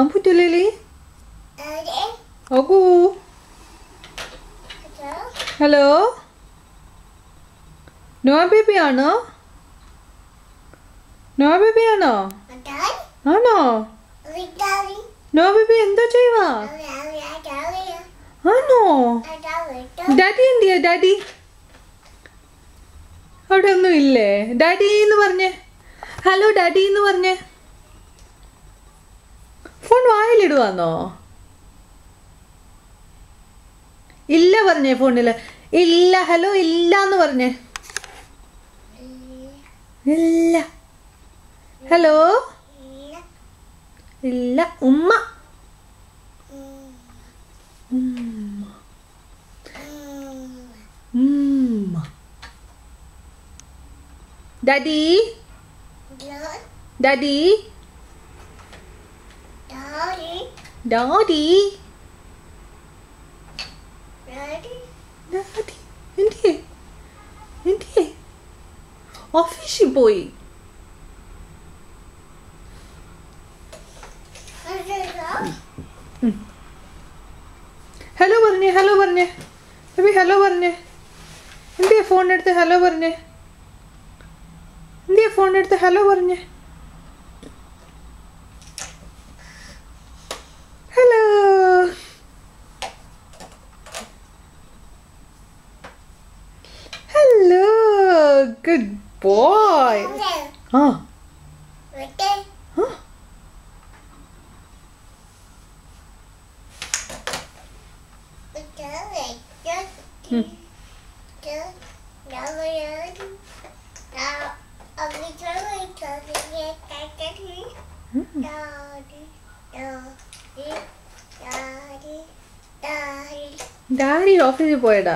Putulili. Ogu. Hello. Noah baby ano? Noah baby ano? Ano? Noah baby endo cheyva? Ano? Daddy endiya daddy? അവിടെ ഒന്നും ഇല്ലേ? Daddy എന്ന് പറഞ്ഞേ. Hello daddy എന്ന് പറഞ്ഞേ. ഫോൺ വായിലിടുവാന്നോ? ഇല്ല പറഞ്ഞേ ഫോണില്. ഇല്ല ഹലോ ഇല്ല എന്ന് പറഞ്ഞേ. ഇല്ല ഹലോ ഇല്ല ഉമ്മ ഉമ്മ ഡാഡി ഡാഡി ഡാഡി ഡാഡി എന്തിയെ എന്തിയെ ഓഫീസിൽ പോയി. ഹലോ പറഞ്ഞേ ഹലോ പറഞ്ഞേ ബേബി ഹലോ പറഞ്ഞേ. എന്തിയെ ഫോൺ എടുത്ത് ഹലോ പറഞ്ഞേ. എന്തിയെ ഫോൺ എടുത്ത് ഹലോ പറഞ്ഞേ. Hello hello good boy. ആ ഡാഡി ഓഫീസിൽ പോയടാ.